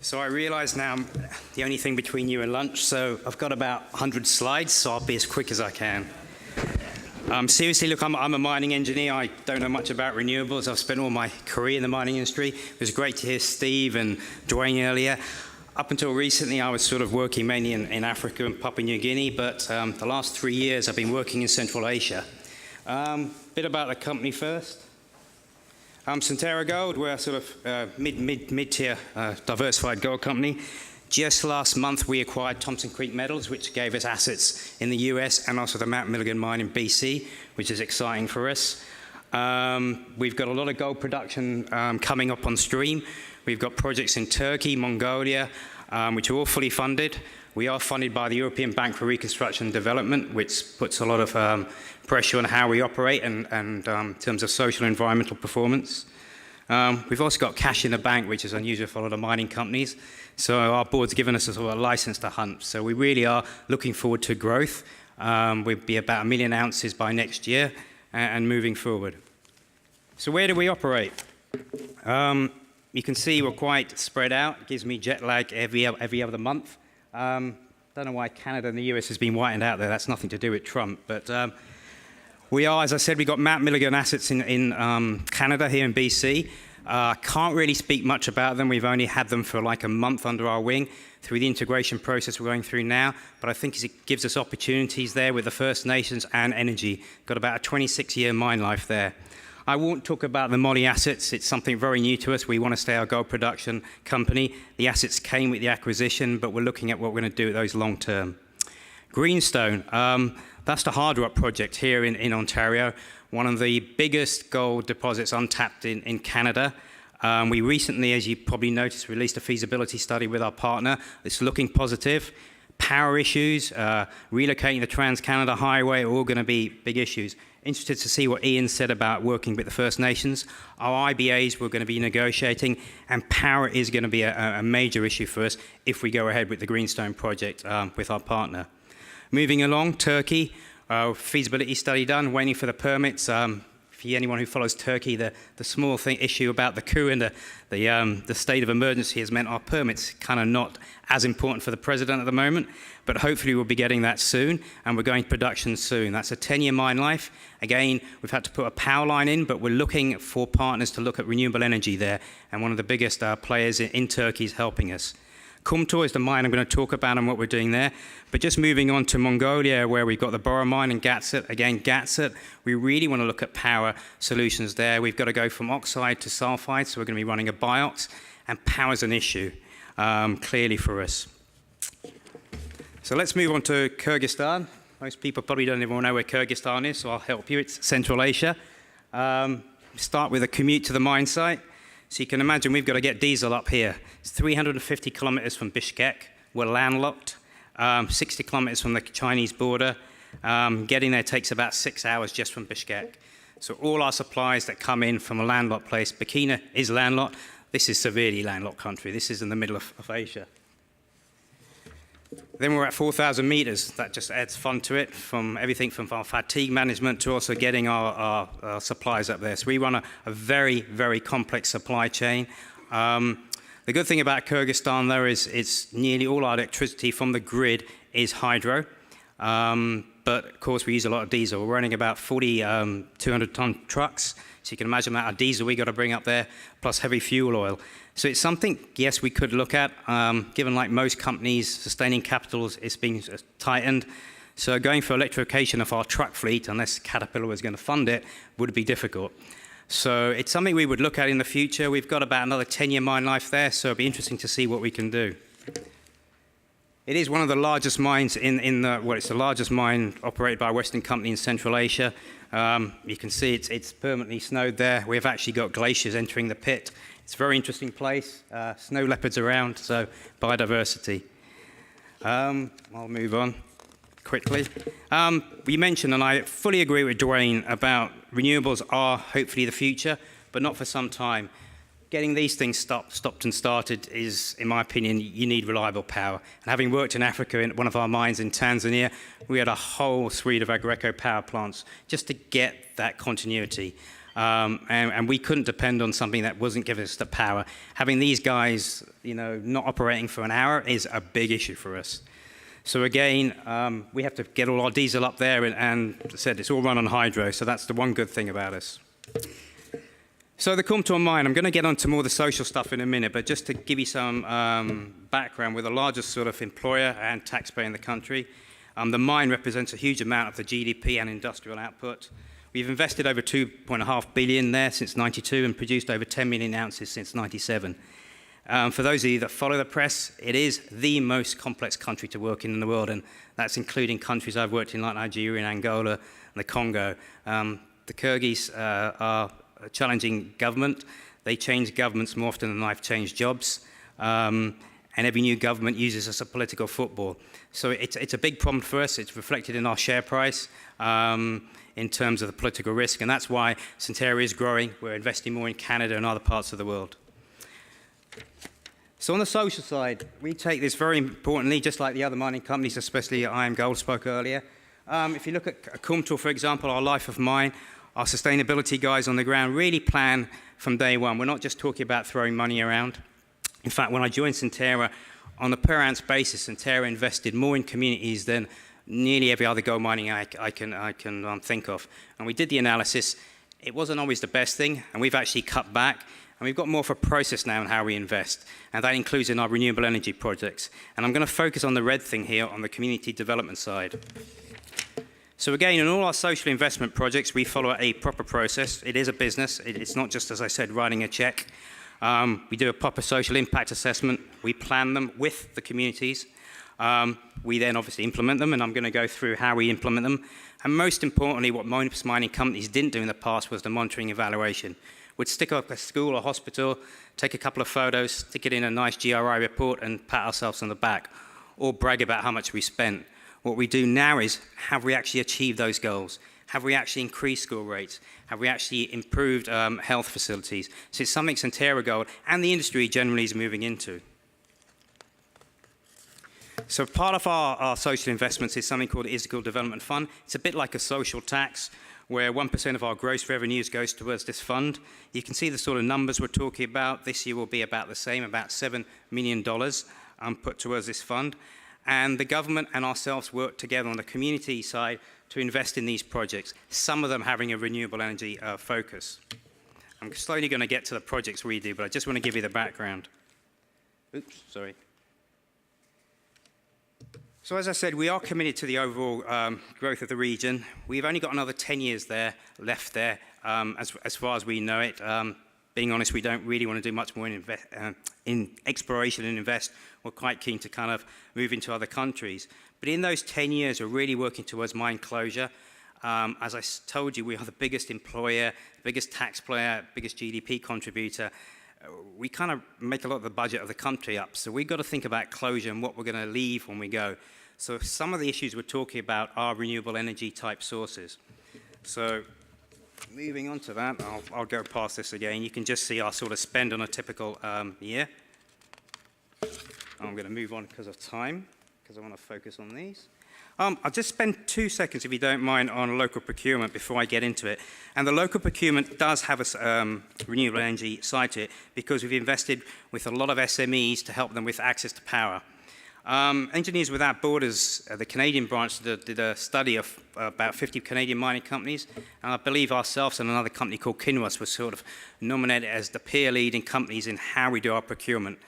So I realise now I'm the only thing between you and lunch, so I've got about 100 slides, so I'll be as quick as I can. Seriously, look, I'm a mining engineer. I don't know much about renewables. I've spent all my career in the mining industry. It was great to hear Steve and Dwayne earlier. Up until recently, I was sort of working mainly in Africa and Papua New Guinea, but the last 3 years I've been working in Central Asia. Bit about the company first. Centerra Gold, we're a sort of mid-tier diversified gold company. Just last month, we acquired Thompson Creek Metals, which gave us assets in the US and also the Mount Milligan mine in BC, which is exciting for us. We've got a lot of gold production coming up on stream. We've got projects in Turkey, Mongolia, which are all fully funded. We are funded by the European Bank for Reconstruction and Development, which puts a lot of pressure on how we operate and in terms of social and environmental performance. We've also got cash in the bank, which is unusual for a lot of mining companies. So our board's given us a sort of a license to hunt. So we really are looking forward to growth. We'll be about 1 million ounces by next year and moving forward. So where do we operate? You can see we're quite spread out. It gives me jet lag every other month. Don't know why Canada and the US has been whitened out there. That's nothing to do with Trump. But we are, as I said, we've got Mount Milligan assets in Canada, here in BC. Can't really speak much about them. We've only had them for like a month under our wing through the integration process we're going through now. But I think it gives us opportunities there with the First Nations and energy. Got about a 26-year mine life there. I won't talk about the Mali assets. It's something very new to us. We want to stay our gold production company. The assets came with the acquisition, but we're looking at what we're going to do with those long term. Greenstone, that's the hard rock project here in Ontario, one of the biggest gold deposits untapped in Canada. We recently, as you probably noticed, released a feasibility study with our partner. It's looking positive. Power issues, relocating the Trans-Canada Highway are all going to be big issues. Interested to see what Ian said about working with the First Nations. Our IBAs we're going to be negotiating, and power is going to be a major issue for us if we go ahead with the Greenstone project with our partner. Moving along, Turkey, feasibility study done, waiting for the permits. For anyone who follows Turkey, the small issue about the coup and the state of emergency has meant our permits kind of not as important for the president at the moment, but hopefully we'll be getting that soon, and we're going to production soon. That's a 10-year mine life. Again, we've had to put a power line in, but we're looking for partners to look at renewable energy there, and one of the biggest players in Turkey is helping us. Kumtor is the mine I'm going to talk about and what we're doing there. But just moving on to Mongolia, where we've got the Bora mine and Gatsit. Again, Gatsit, we really want to look at power solutions there. We've got to go from oxide to sulfide, so we're going to be running a BIOX, and power's an issue, clearly for us. So let's move on to Kyrgyzstan. Most people probably don't even know where Kyrgyzstan is, so I'll help you. It's Central Asia. Start with a commute to the mine site. So you can imagine we've got to get diesel up here. It's 350 kilometers from Bishkek. We're landlocked, 60 kilometers from the Chinese border. Getting there takes about 6 hours just from Bishkek. So all our supplies that come in from a landlocked place, Burkina is landlocked. This is severely landlocked country. This is in the middle of Asia. Then we're at 4,000 meters. That just adds fun to it, from everything from our fatigue management to also getting our supplies up there. So we run a very, very complex supply chain. The good thing about Kyrgyzstan, though, is it's nearly all our electricity from the grid is hydro. But, of course, we use a lot of diesel. We're running about 40 200-ton trucks. So you can imagine the amount of diesel we got to bring up there, plus heavy fuel oil. So it's something, yes, we could look at, given like most companies, sustaining capital is being tightened. So going for electrification of our truck fleet, unless Caterpillar was going to fund it, would be difficult. So it's something we would look at in the future. We've got about another 10-year mine life there, so it'll be interesting to see what we can do. It is one of the largest mines it's the largest mine operated by a Western company in Central Asia. You can see it's permanently snowed there. We've actually got glaciers entering the pit. It's a very interesting place. Snow leopards around, so biodiversity. I'll move on quickly. We mentioned, and I fully agree with Dwayne, about renewables are hopefully the future, but not for some time. Getting these things stopped and started is, in my opinion, you need reliable power. And having worked in Africa in one of our mines in Tanzania, we had a whole suite of Aggreko power plants just to get that continuity. And we couldn't depend on something that wasn't giving us the power. Having these guys, not operating for an hour is a big issue for us. So again, we have to get all our diesel up there, and as I said, it's all run on hydro, so that's the one good thing about us. So the Kumtor mine, I'm going to get onto more of the social stuff in a minute, but just to give you some background, we're the largest sort of employer and taxpayer in the country. The mine represents a huge amount of the GDP and industrial output. We've invested over $2.5 billion there since '92 and produced over 10 million ounces since '97. For those of you that follow the press, it is the most complex country to work in the world, and that's including countries I've worked in like Nigeria and Angola and the Congo. The Kyrgyz are a challenging government. They change governments more often than I've changed jobs. And every new government uses us as a political football. So it's a big problem for us. It's reflected in our share price in terms of the political risk, and that's why Centerra is growing. We're investing more in Canada and other parts of the world. So on the social side, we take this very importantly, just like the other mining companies, especially IAMGOLD spoke earlier. If you look at Kumtor, for example, our life of mine, our sustainability guys on the ground really plan from day one. We're not just talking about throwing money around. In fact, when I joined Centerra, on a per ounce basis, Centerra invested more in communities than nearly every other gold mining I can think of. And we did the analysis. It wasn't always the best thing, and we've actually cut back. And we've got more of a process now in how we invest, and that includes in our renewable energy projects. And I'm going to focus on the red thing here on the community development side. So again, in all our social investment projects, we follow a proper process. It is a business. It's not just, as I said, writing a check. We do a proper social impact assessment. We plan them with the communities. We then obviously implement them, and I'm going to go through how we implement them. And most importantly, what most mining companies didn't do in the past was the monitoring evaluation. We'd stick up a school or hospital, take a couple of photos, stick it in a nice GRI report, and pat ourselves on the back, or brag about how much we spent. What we do now is, have we actually achieved those goals? Have we actually increased school rates? Have we actually improved health facilities? So it's something Centerra Gold and the industry generally is moving into. So part of our social investments is something called the Dsouza Development Fund. It's a bit like a social tax, where 1% of our gross revenues goes towards this fund. You can see the sort of numbers we're talking about. This year will be about the same, about $7 million put towards this fund. And the government and ourselves work together on the community side to invest in these projects, some of them having a renewable energy focus. I'm slowly going to get to the projects we do, but I just want to give you the background. Oops, sorry. So as I said, we are committed to the overall growth of the region. We've only got another 10 years left there, as far as we know it. Being honest, we don't really want to do much more in exploration and invest. We're quite keen to kind of move into other countries. But in those 10 years, we're really working towards mine closure. As I told you, we are the biggest employer, biggest taxpayer, biggest GDP contributor. We kind of make a lot of the budget of the country up. So we've got to think about closure and what we're going to leave when we go. So some of the issues we're talking about are renewable energy type sources. So moving on to that, I'll go past this again. You can just see our sort of spend on a typical year. I'm going to move on because of time, because I want to focus on these. I'll just spend 2 seconds, if you don't mind, on local procurement before I get into it. And the local procurement does have a renewable energy side to it, because we've invested with a lot of SMEs to help them with access to power. Engineers Without Borders, the Canadian branch, did a study of about 50 Canadian mining companies. And I believe ourselves and another company called Kinross were sort of nominated as the peer leading companies in how we do our procurement.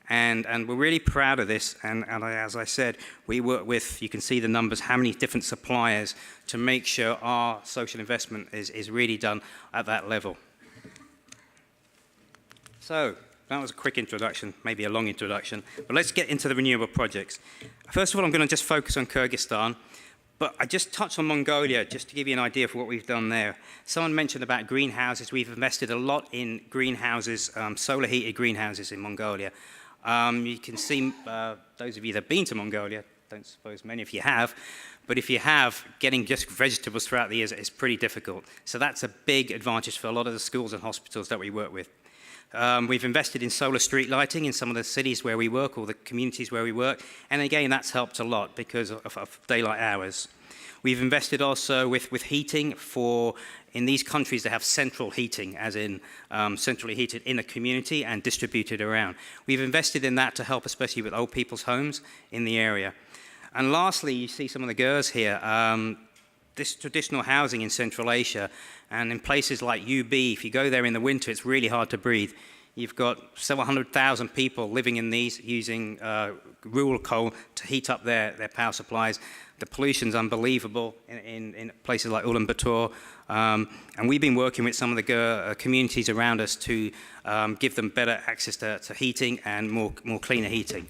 And we're really proud of this, and as I said, we work with, you can see the numbers, how many different suppliers to make sure our social investment is really done at that level. So, that was a quick introduction, maybe a long introduction, but let's get into the renewable projects. First of all, I'm going to just focus on Kyrgyzstan, but I just touched on Mongolia, just to give you an idea of what we've done there. Someone mentioned about greenhouses. We've invested a lot in greenhouses, solar-heated greenhouses in Mongolia. You can see, those of you that have been to Mongolia, don't suppose many of you have, but if you have, getting just vegetables throughout the year is pretty difficult. So that's a big advantage for a lot of the schools and hospitals that we work with. We've invested in solar street lighting in some of the cities where we work, or the communities where we work, and again, that's helped a lot because of daylight hours. We've invested also with heating for in these countries they have central heating, as in centrally heated in a community and distributed around. We've invested in that to help especially with old people's homes in the area. And lastly, you see some of the GERs here. This traditional housing in Central Asia, and in places like UB, if you go there in the winter, it's really hard to breathe. You've got several 100,000 people living in these using rural coal to heat up their power supplies. The pollution's unbelievable in places like Ulaanbaatar. And we've been working with some of the communities around us to give them better access to heating and more cleaner heating.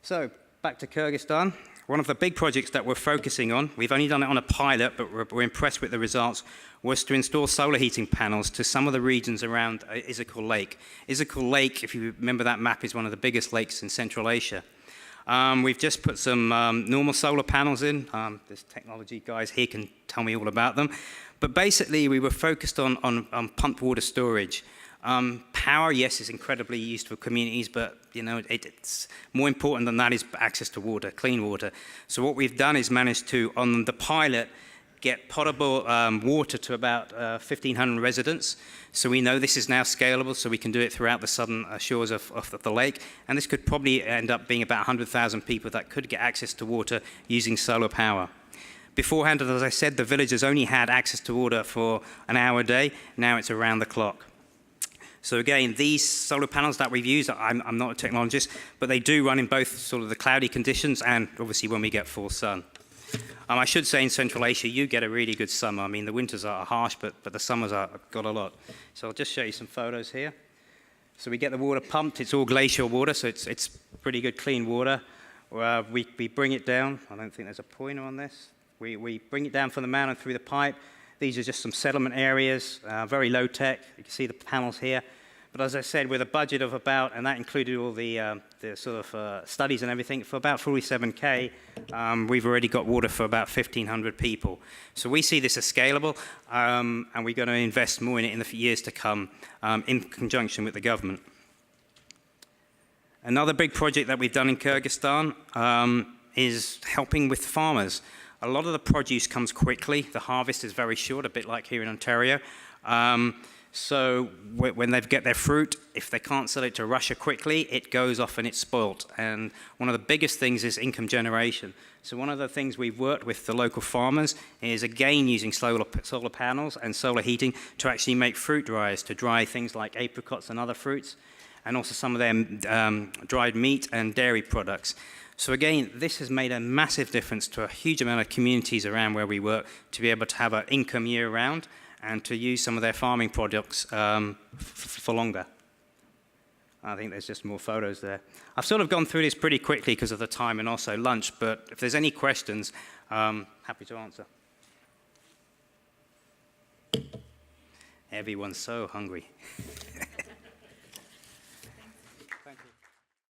So, back to Kyrgyzstan. One of the big projects that we're focusing on, we've only done it on a pilot, but we're impressed with the results, was to install solar heating panels to some of the regions around Izikul Lake. Izikul Lake, if you remember that map, is one of the biggest lakes in Central Asia. We've just put some normal solar panels in. There's technology guys here can tell me all about them. But basically, we were focused on pumped water storage. Power, yes, is incredibly used for communities, but you know, it's more important than that is access to water, clean water. So what we've done is managed to, on the pilot, get potable water to about 1,500 residents. So we know this is now scalable, so we can do it throughout the southern shores of the lake. And this could probably end up being about 100,000 people that could get access to water using solar power. Beforehand, as I said, the villagers only had access to water for an hour a day. Now it's around the clock. So again, these solar panels that we've used, I'm not a technologist, but they do run in both sort of the cloudy conditions and obviously when we get full sun. I should say in Central Asia, you get a really good summer. I mean, the winters are harsh, but the summers are got a lot. So I'll just show you some photos here. So we get the water pumped. It's all glacial water, so it's pretty good, clean water. We bring it down. I don't think there's a pointer on this. We bring it down from the mountain through the pipe. These are just some settlement areas, very low tech. You can see the panels here. But as I said, with a budget of about, and that included all the sort of studies and everything, for about 47K, we've already got water for about 1,500 people. So we see this as scalable, and we're going to invest more in it in the years to come in conjunction with the government. Another big project that we've done in Kyrgyzstan is helping with farmers. A lot of the produce comes quickly. The harvest is very short, a bit like here in Ontario. So when they get their fruit, if they can't sell it to Russia quickly, it goes off and it's spoilt. And one of the biggest things is income generation. So one of the things we've worked with the local farmers is, again, using solar panels and solar heating to actually make fruit dryers, to dry things like apricots and other fruits, and also some of their dried meat and dairy products. So again, this has made a massive difference to a huge amount of communities around where we work to be able to have an income year-round and to use some of their farming products for longer. I think there's just more photos there. I've sort of gone through this pretty quickly because of the time and also lunch, but if there's any questions, happy to answer. Everyone's so hungry.